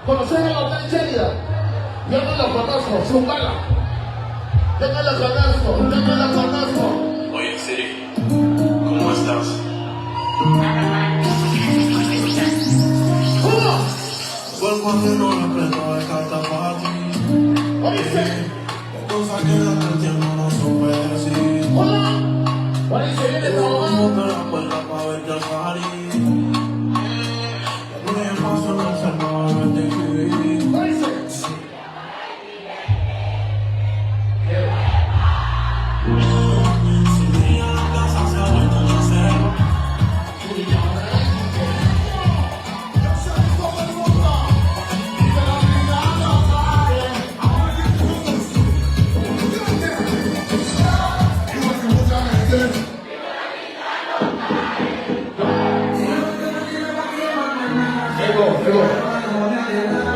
¿Conoces a la Hotel Chélida? Yo no la conozco, Zumbala. Yo no la conozco, yo no la conozco. Oye, Siri, ¿cómo estás? ¿Cómo? Pues cuando no le prendo de carta para ti. Oye, Siri. Cosa que desde el tiempo no supe decir. Hola. Oye, Siri, le estamos ¿Cómo me la puerta para verte al party? Que me paso en el cerro a verte escribir. Oye, Siri. Si venía a la casa se ha vuelto una selva.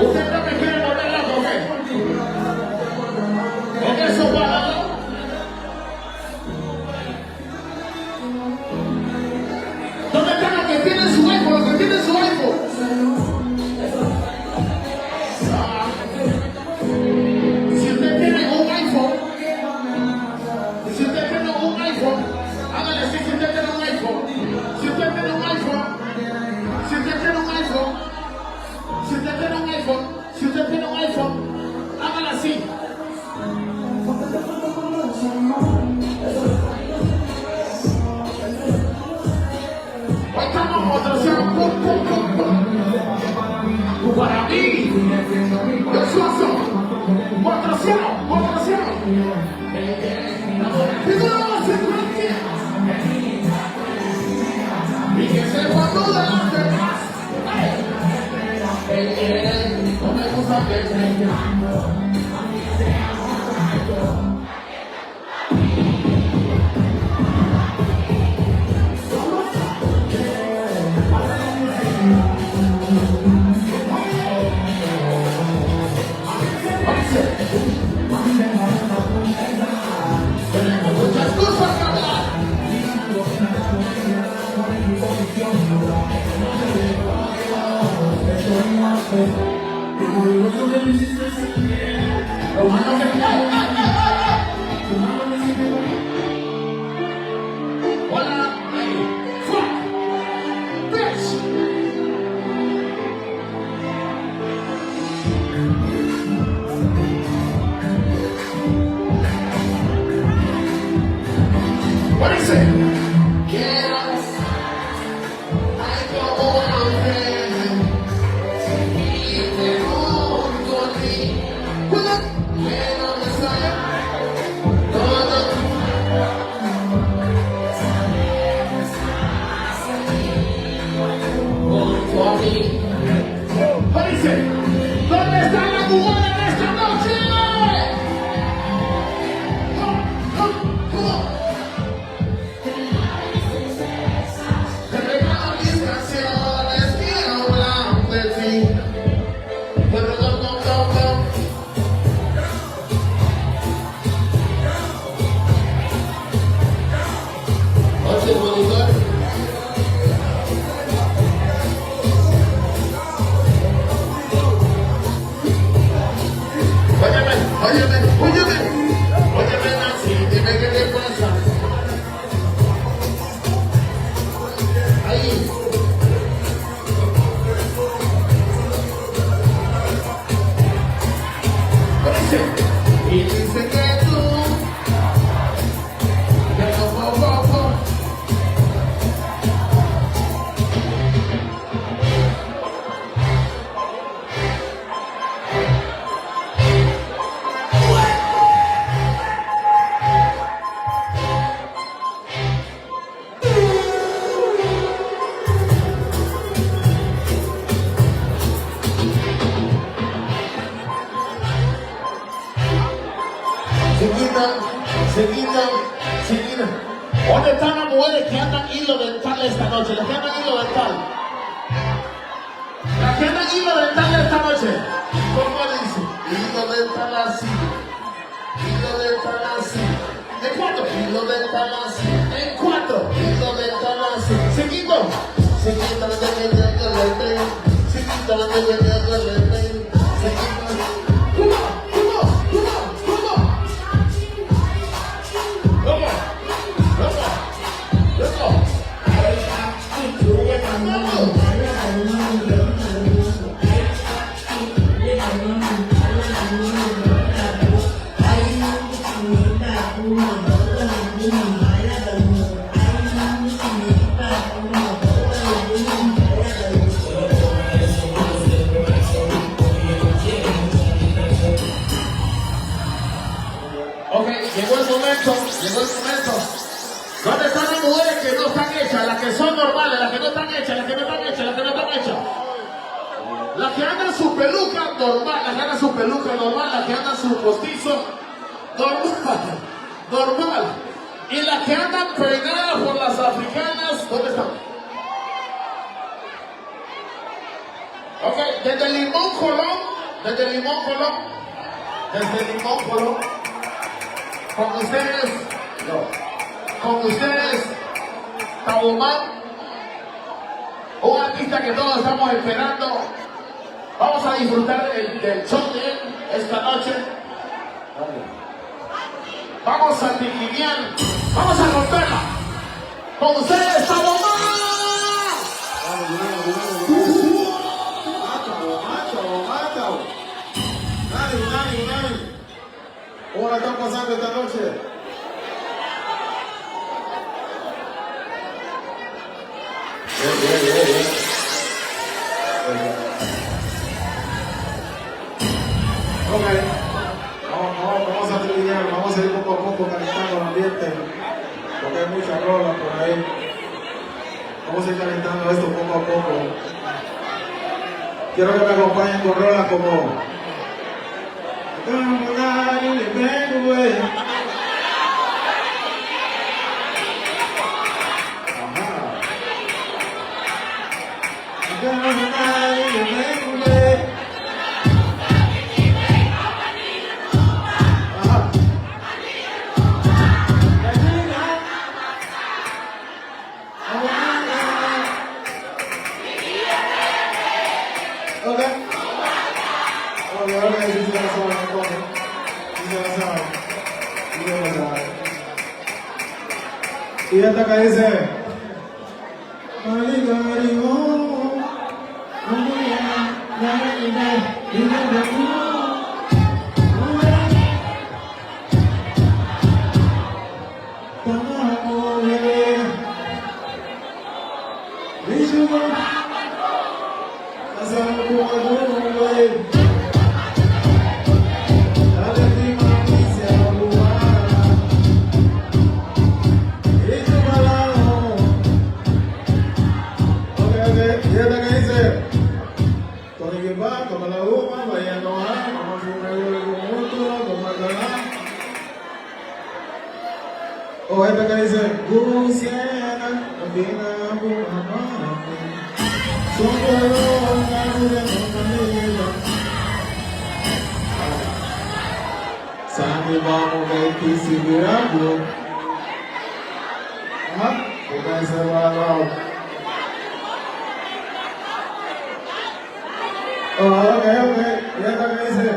¿Usted también quiere volver loco o qué? ¿O qué eso para? ¿Dónde están los que tienen su iPhone? Los que tienen su iPhone. Si usted tiene un iPhone, si usted tiene un iPhone, hágale así si usted tiene un iPhone. Si usted tiene un iPhone, si usted tiene un iPhone, si usted tiene un iPhone, si usted tiene un iPhone, hágale así. Hoy estamos mostrando pum, pum, pum, pum. Para mí, yo soy mostrando. Y que se cuando de las demás. No me gusta que tenemos muchas cosas que hablar. Hola, fuck, bitch. What is it? Quiero, hay como un ángel, seguirte junto a ti. Quiero besar todo junto a mí. What is it? ¿Dónde está la mujer en esta noche? Come on. Te regalo mis canciones que hablan de ti. Pero no. Oye, monitor. Chiquita. ¿Dónde están las mujeres que andan hilo dental esta noche? Las que andan hilo dental. Las que andan hilo dental esta noche. ¿Cómo dice? Hilo dental así. Hilo dental así. ¿En cuánto? Hilo dental así. ¿En cuánto? Hilo dental así. Chiquito. Llegó el momento. ¿Dónde están las mujeres que no están hechas? Las que son normales, las que no están hechas, las que no están hechas, las que no están hechas. Las que andan su peluca normal, las que andan su peluca normal, las que andan su postizo normal. Y las que andan peinadas por las africanas, ¿dónde están? Ok, desde Limón Colón, con ustedes, Taboman, un artista que todos estamos esperando. Vamos a disfrutar del show de él esta noche. Vamos a tiquinear, vamos a romperla. Con ustedes, Taboman. ¿Cómo la están pasando esta noche? Bien. Ok, vamos a terminar, vamos a ir poco a poco calentando el ambiente, porque hay muchas rolas por ahí. Vamos a ir calentando esto poco a poco. Quiero que me acompañen con rolas como y esta que dice o esta que dice Sani vamos a Kisibirabu. Porque ese va a ok. Y esta que dice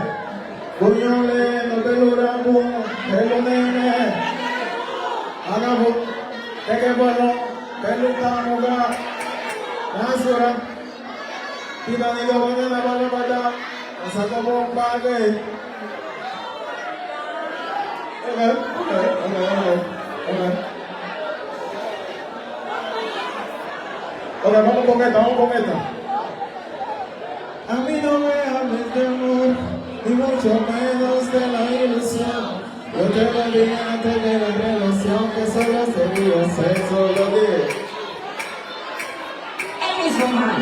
Puñole, no te logramos, pero nene hagamos, de que bueno, pelutamos acá, Nasura, y Danilo mañana vale para allá, sacamos un pague. Ok. Ok, vamos con esta. A mí no me hables de amor, ni mucho menos de la ilusión. Yo te lo dije antes de la relación, que solo sería sexo, lo dije. Eres Román.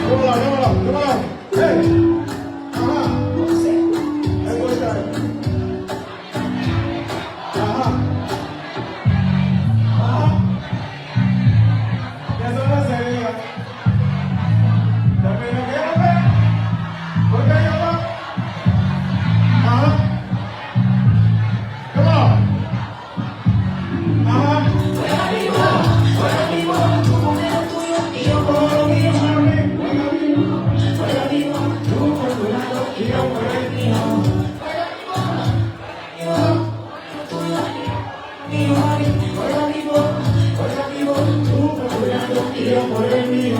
¡Cómala! ¡Hey! ¡Ajá! yo por el mío.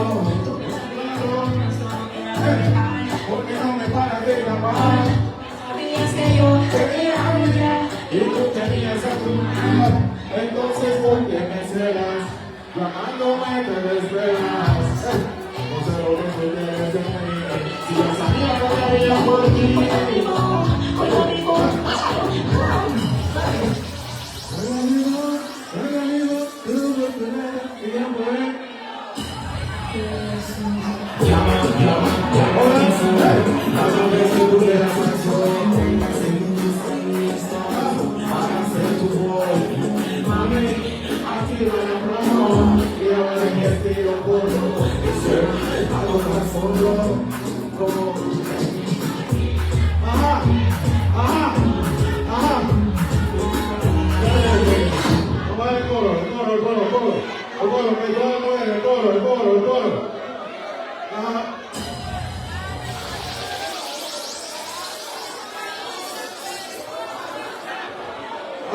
Porque no me paras de llamar. Sabías que yo quería brillar. Y tú tenías a tu mujer. Entonces, ¿por qué me celas? Llamándome te desvelas. No sé lo que tú quieres de mí. Si yo sabía que te había por ti. Hoy lo digo,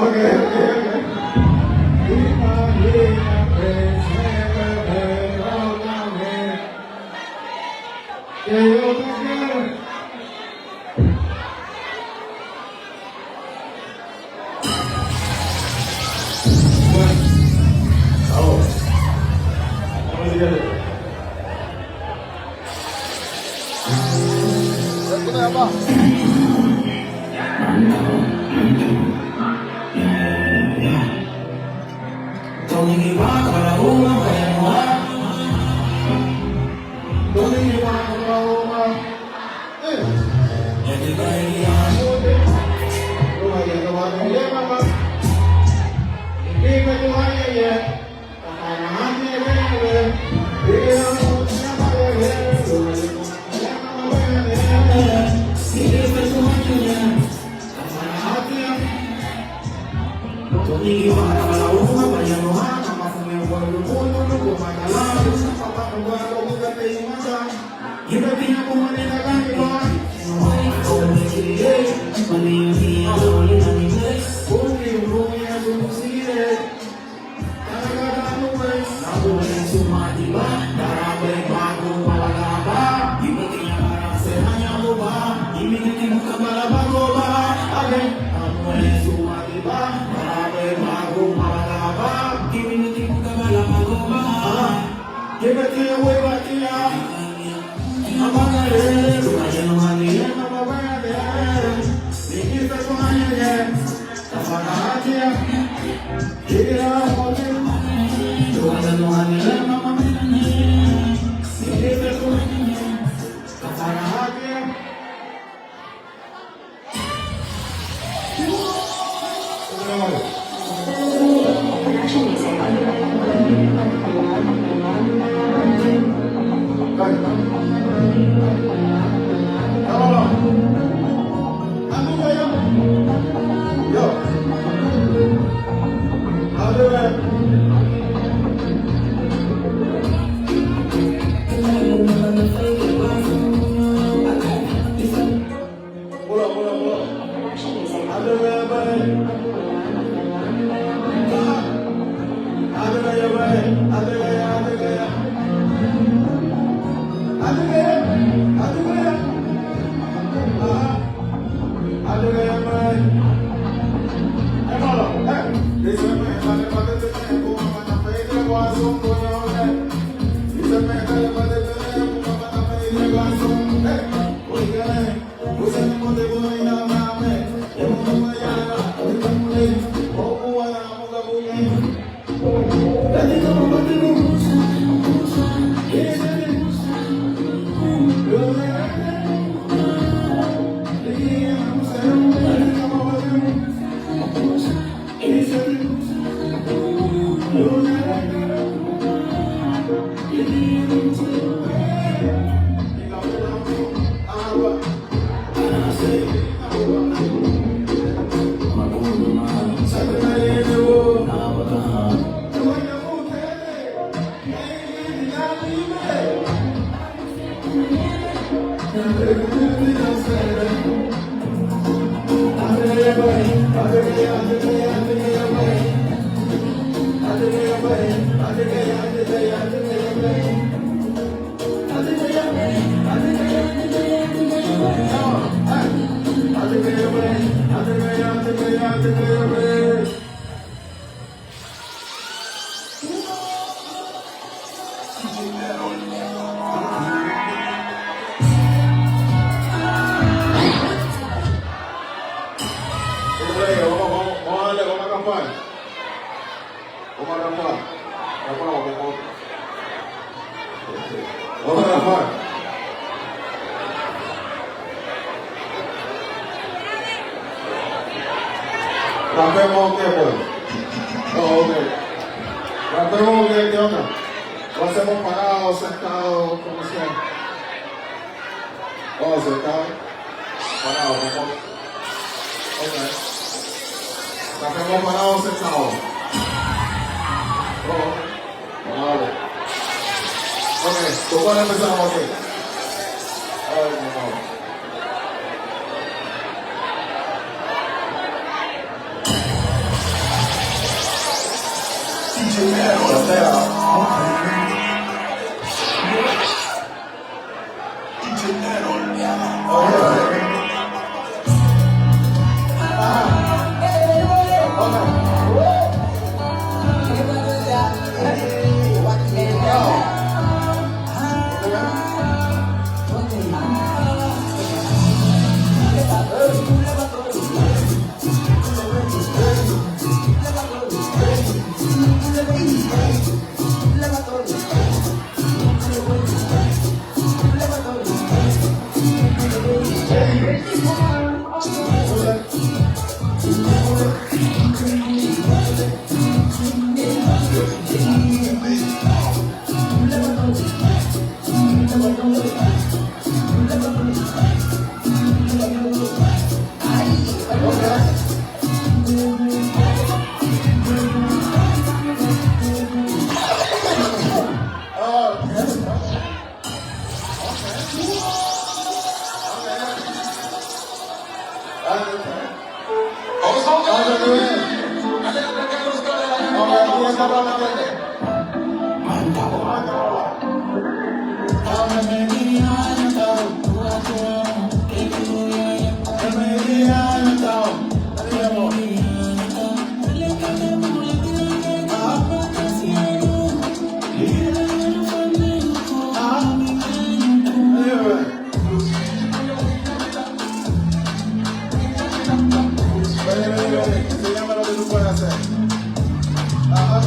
Okay. Que yo te quiero. Bueno, ahora. Vamos a seguir. Vamos a darle, vamos a acampar. Vamos a acampar. Vamos a acampar. Rampemos, ¿qué pues? Oh, ok. Rampemos, ¿qué onda? Lo hacemos parado, sentado, como sea. Oh, sentado. Parado, mejor. Ok. Rampemos parado, sentado. Oh, vale. Ok, ¿tú puedes empezar aquí? Ay, mi amor. Enséñame lo que tú puedes hacer. Ajá.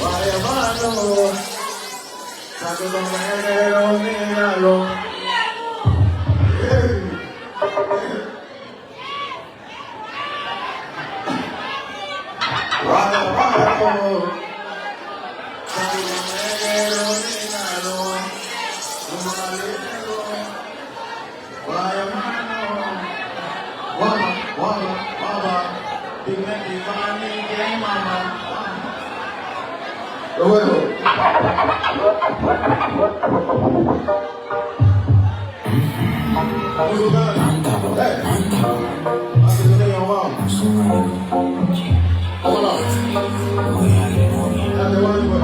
vaya mano, Santo Domingo, míralo. Vaya mano, Santo Domingo, míralo. Vaya mano, guapa, dime que mami, que mamá. Lo bueno. Vamos a jugar. Así que te llamamos. Vámonos. Ya te voy a jugar.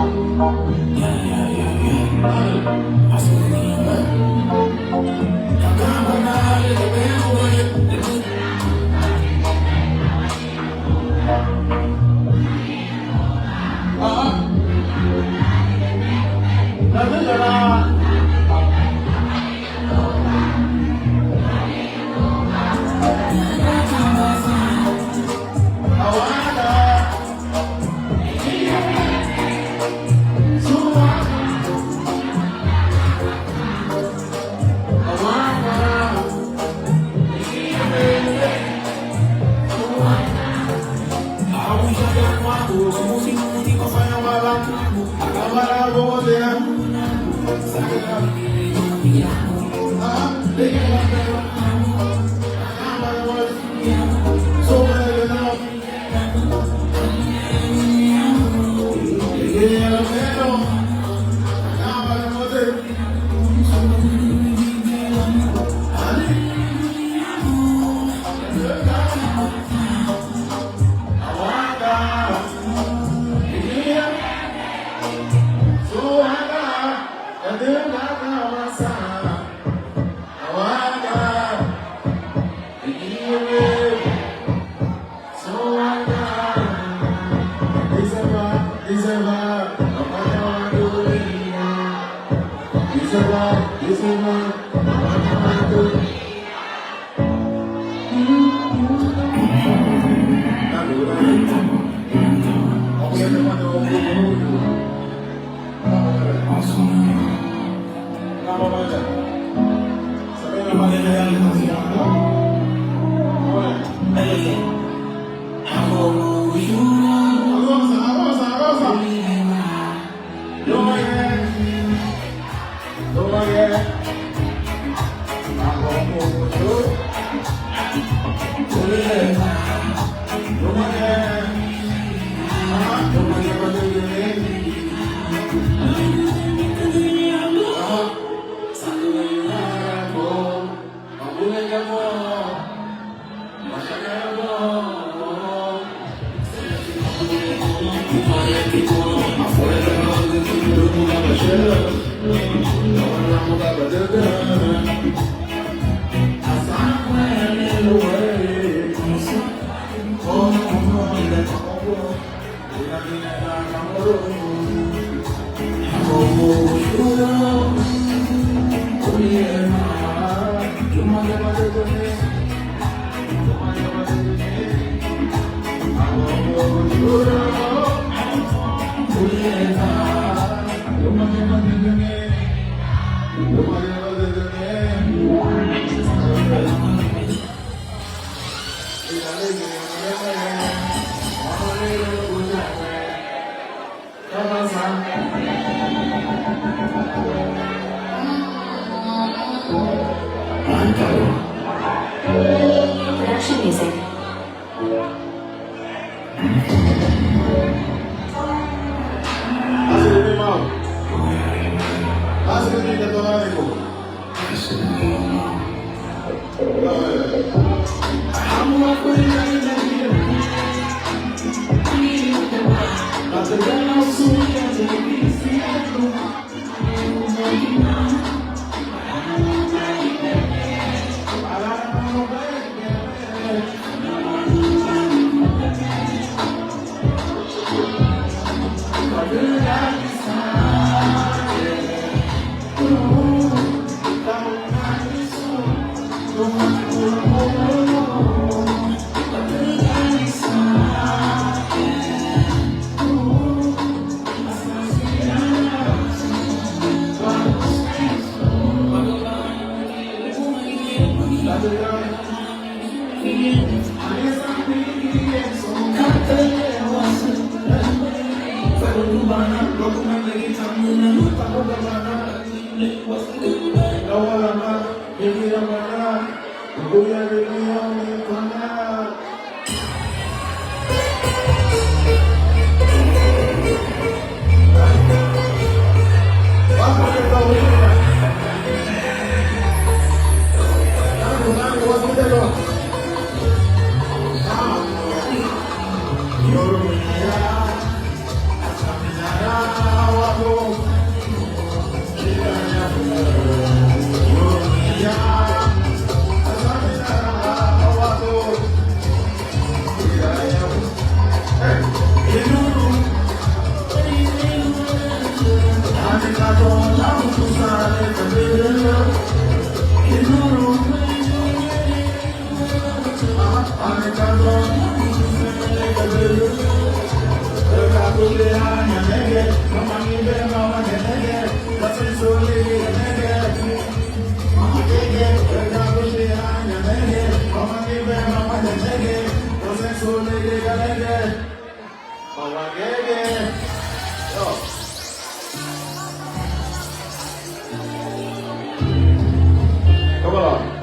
Production music. Come on.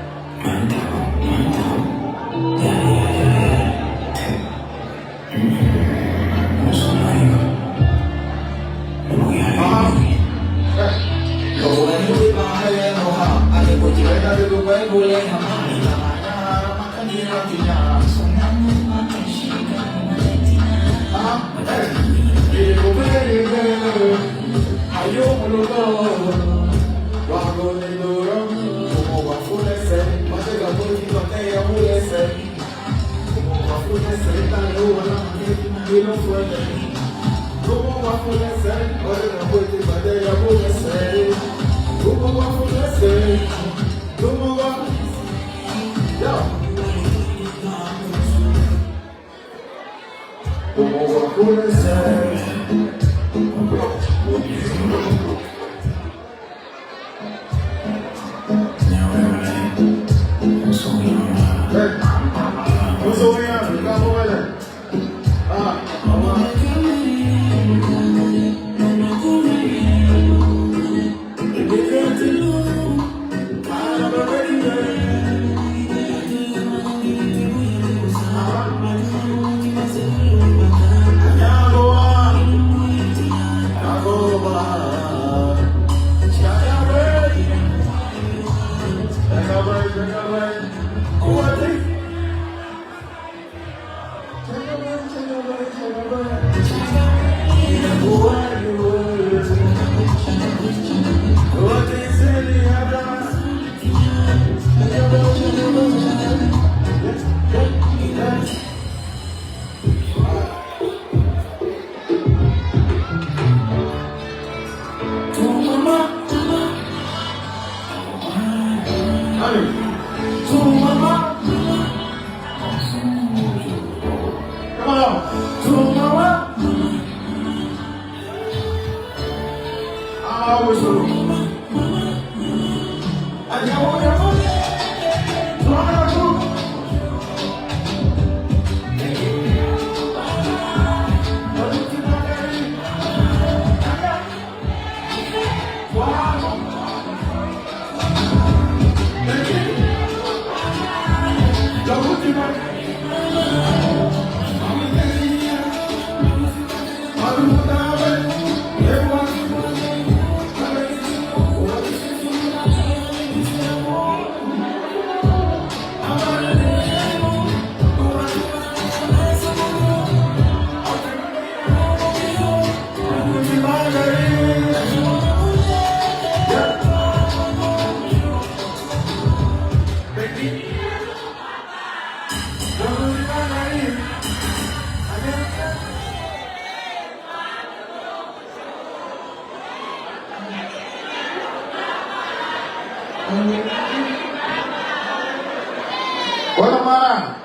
Bueno, Mara,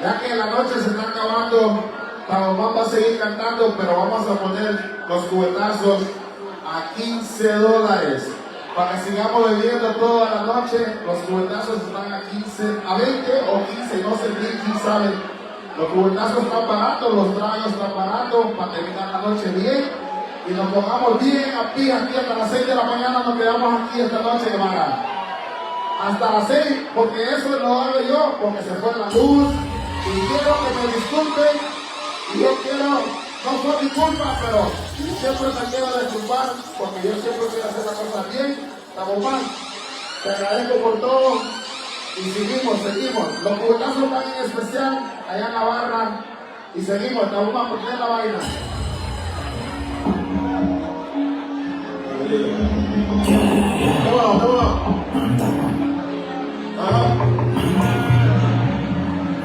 ya que la noche se está acabando, Palomán va a seguir cantando, pero vamos a poner los cubetazos a $15. Para que sigamos bebiendo toda la noche, los cubetazos están a 15, a 20 o 15, no sé quién sabe. Los cubetazos están baratos, los tragos están baratos para terminar la noche bien y nos pongamos bien a pie aquí hasta las 6 de la mañana. Nos quedamos aquí esta noche, hermana. Hasta las 6, porque eso lo hago yo, porque se fue la luz y quiero que me disculpen. Y yo quiero, no fue mi culpa, pero siempre me quiero disculpar porque yo siempre quiero hacer las cosas bien. ¿Estamos mal? Te agradezco por todo. Y seguimos. Los cubetazos están en especial allá en la barra. Y seguimos, estamos a poner la vaina. Come on.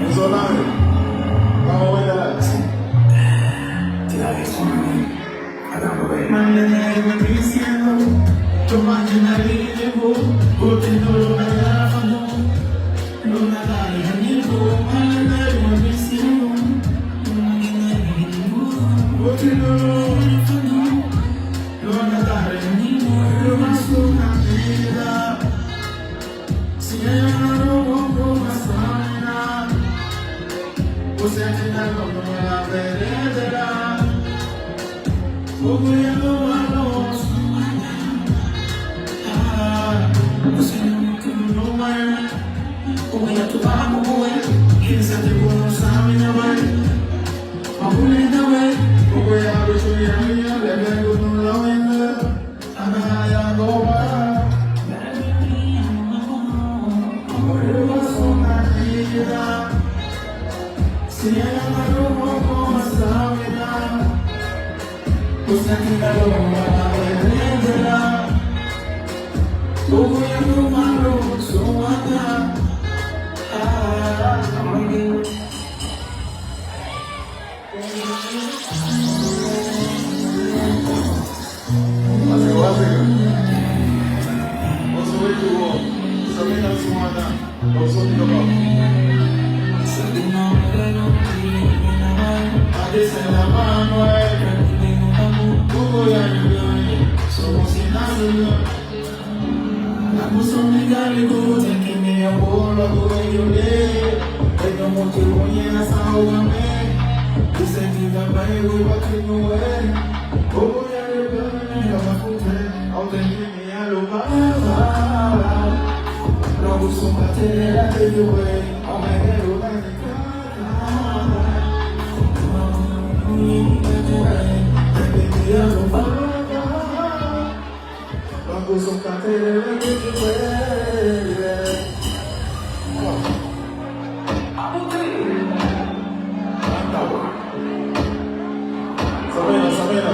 Eso nada. Vamos a ver la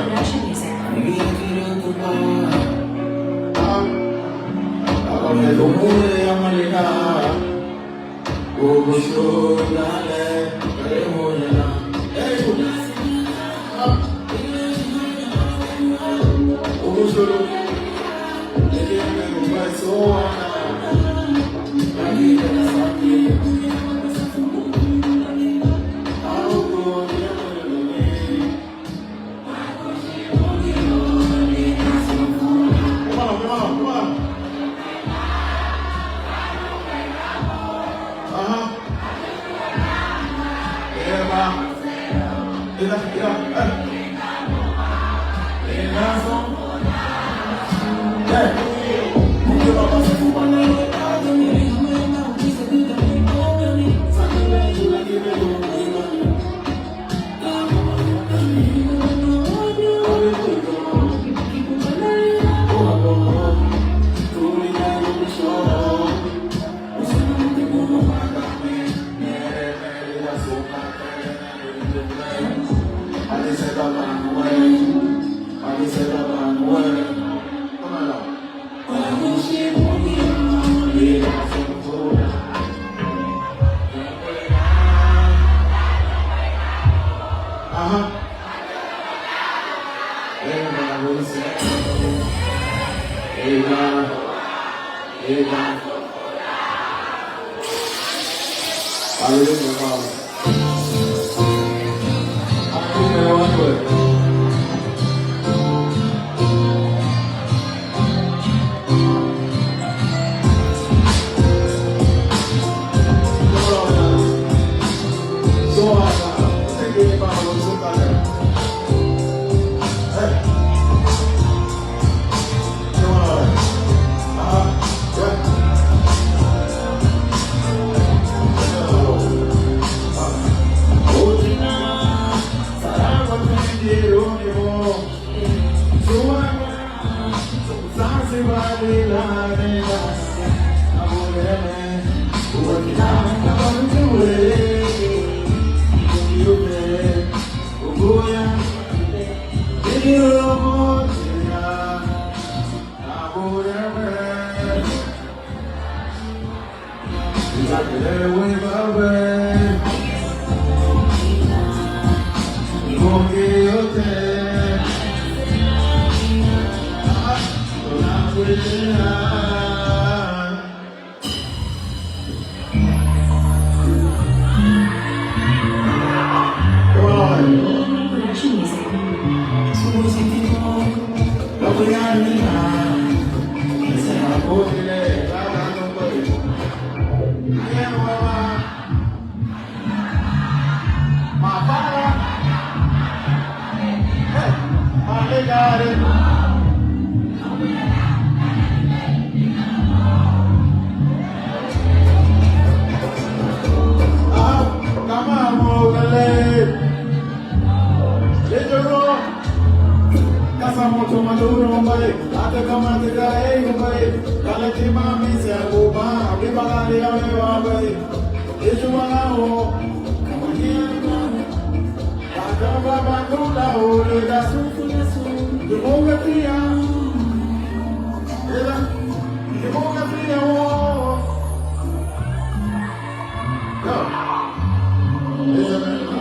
Production music. So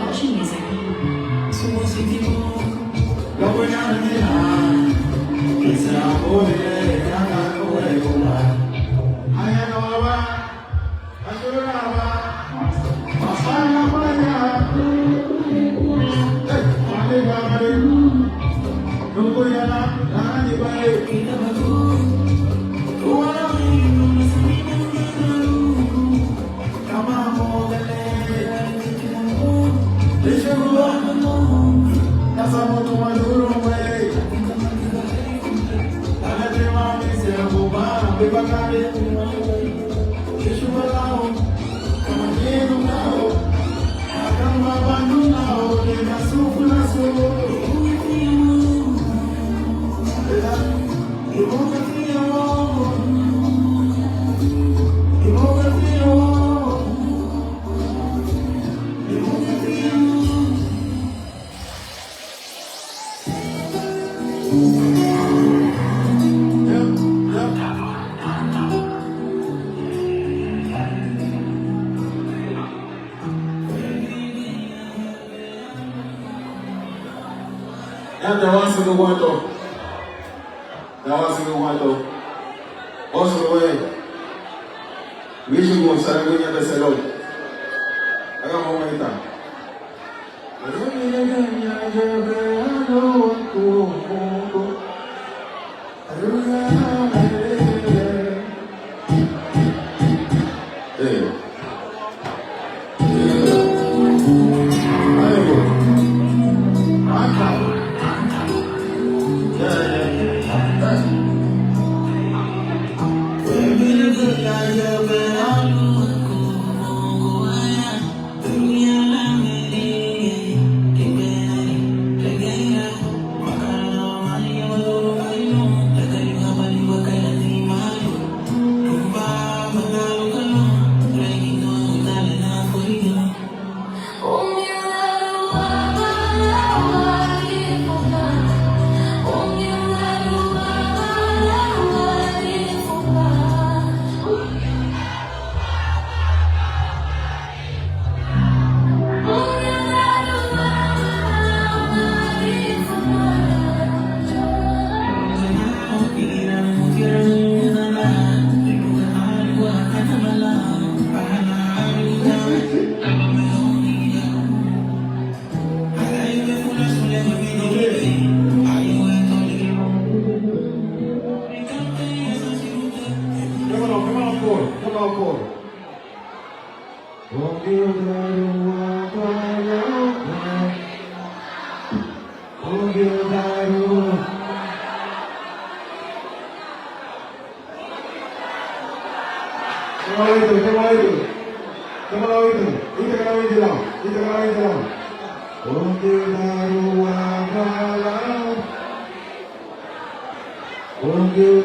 Production music. Production music.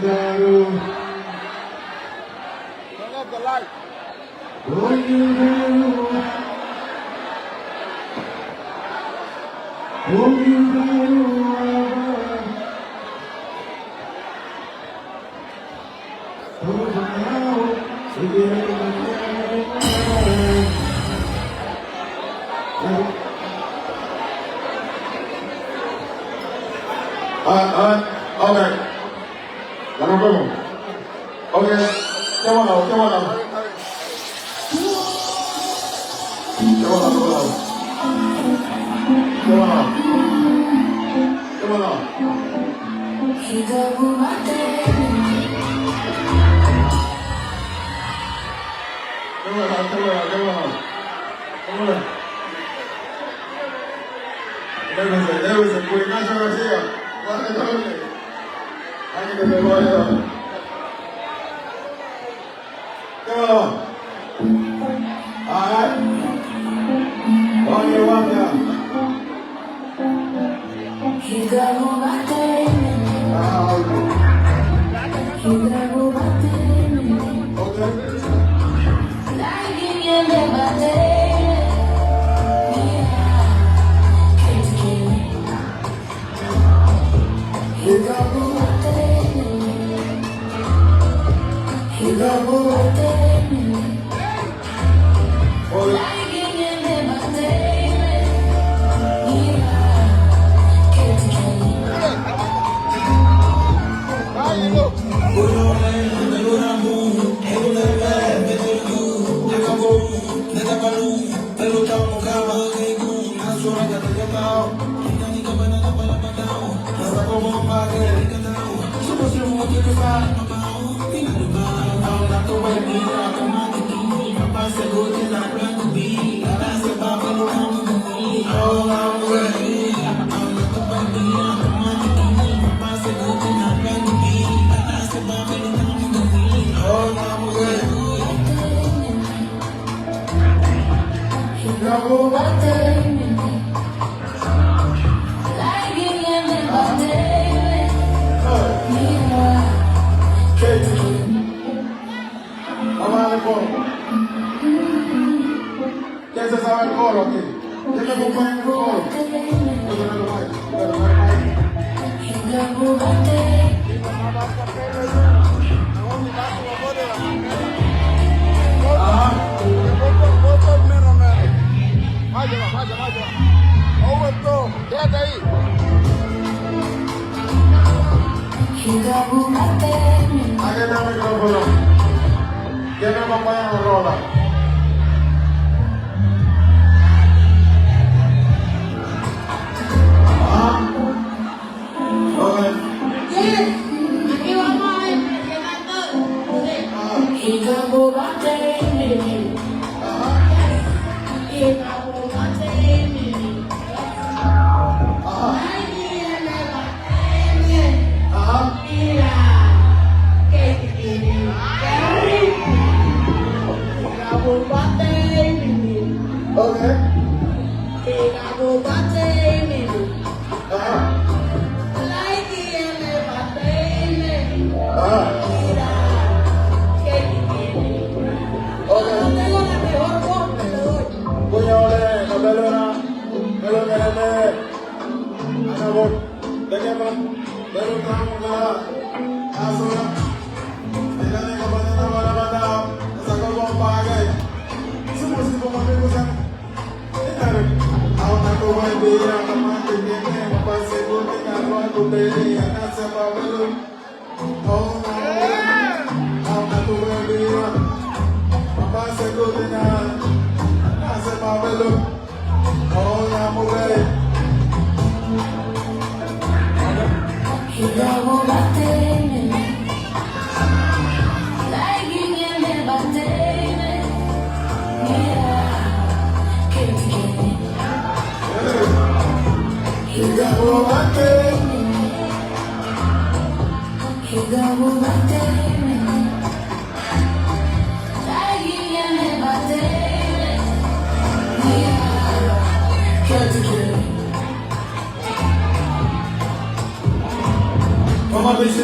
Daru Okay. Vamos, vamos. Okay. Qué bueno, qué bueno. Qué bueno, qué bueno. Qué bueno. Qué bueno. Qué bueno, qué bueno, qué bueno. Qué bueno. Débese, pues, Nacho García. Alguien que te lo vaya. ¿Qué va? Alright. Oye, banda. ¿Quién se sabe el coro aquí? ¿Quién me acompaña en el coro? Quédate ahí. Aquí está el micrófono. ¿Quién me acompaña en el rola? Aquí vamos a impresionar todo. Vamos a ver si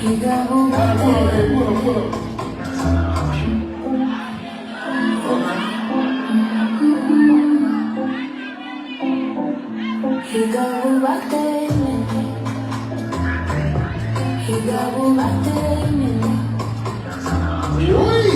Puro. Uy.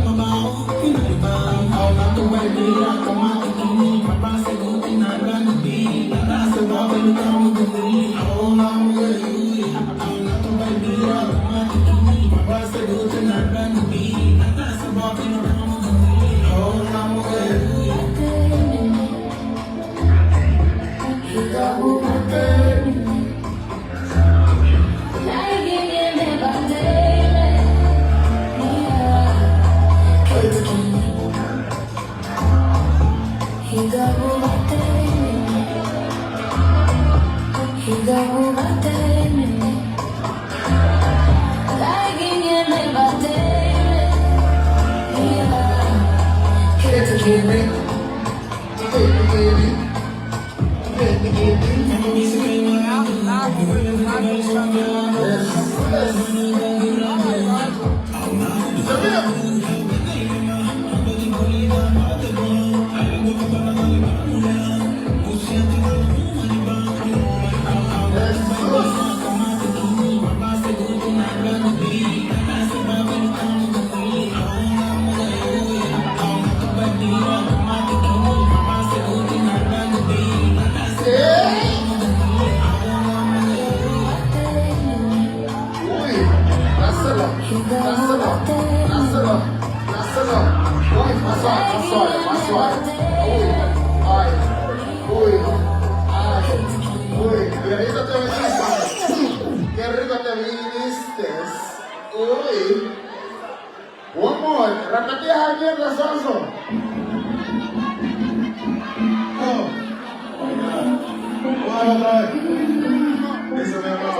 Mabaho, pinalibaw, ako na tuway, di ako makikinig. Uy, qué rico te viniste. Qué rico te viniste. Uy. One more. Repetí Javier la salsa. Oh. Otra vez. Eso me va.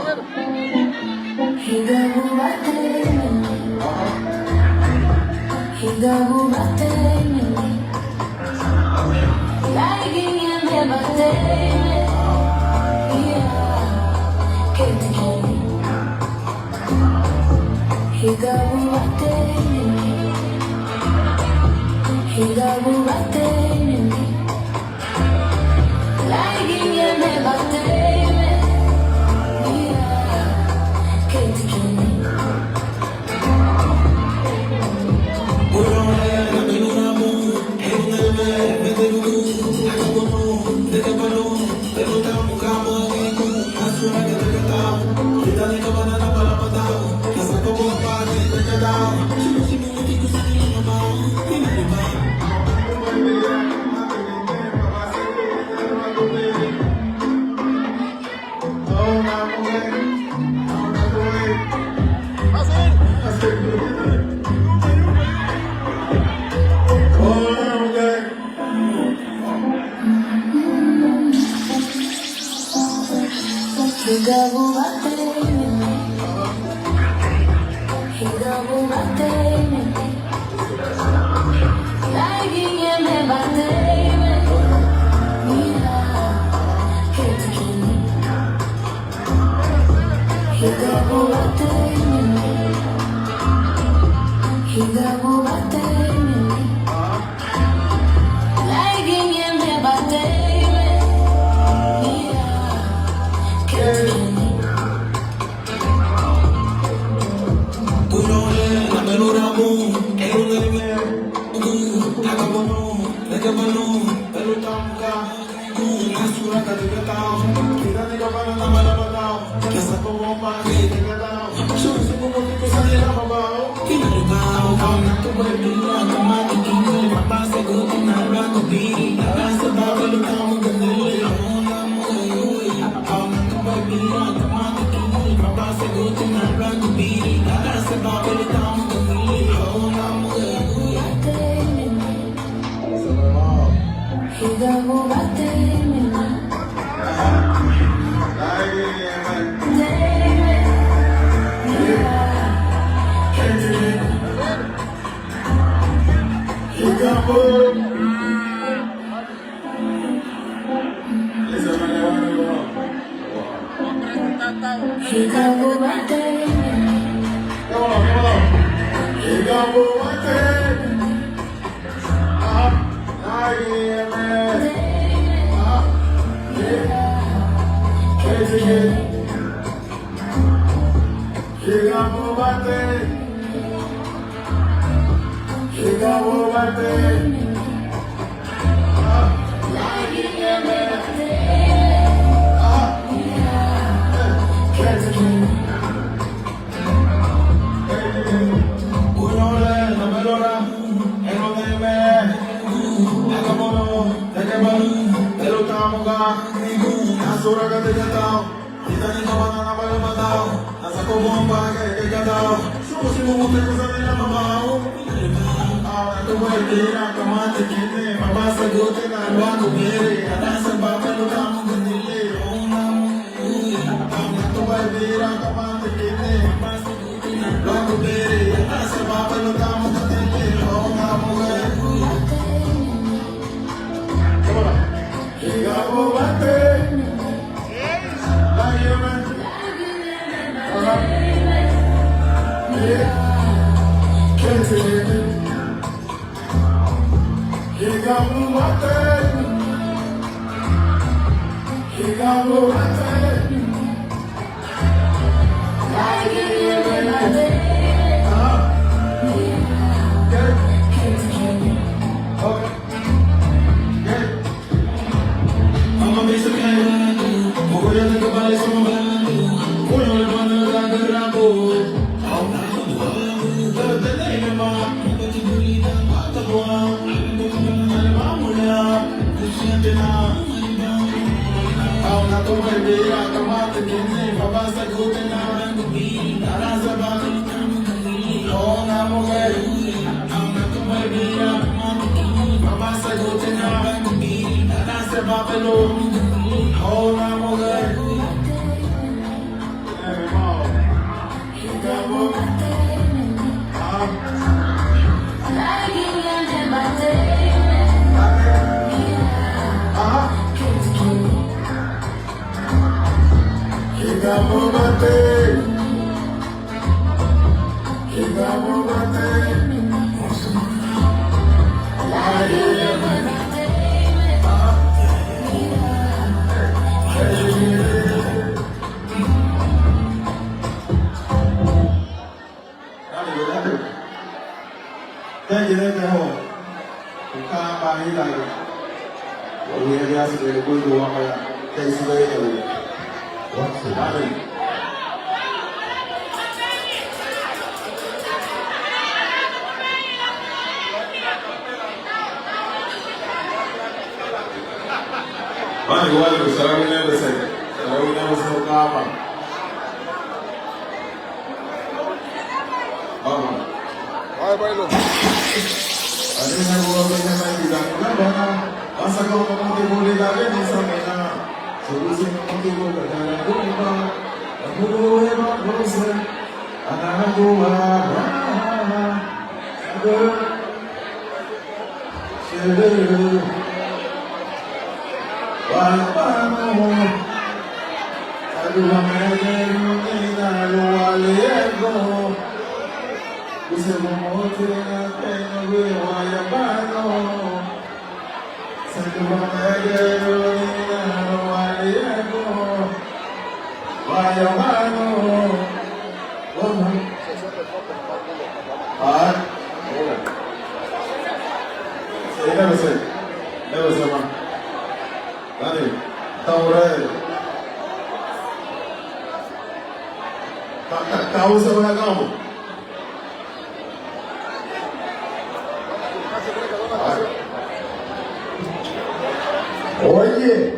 Oye,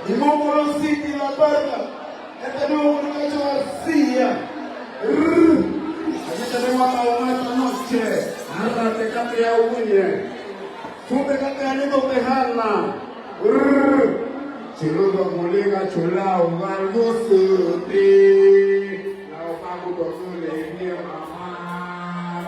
y como los sitios la barca, tenemos una vacía. Aquí tenemos a la esta noche. Ahora te cambia uñe. Sube que te han ido dejando. Chiludo muliga chulao galgo suti. La opago con su leña mamá.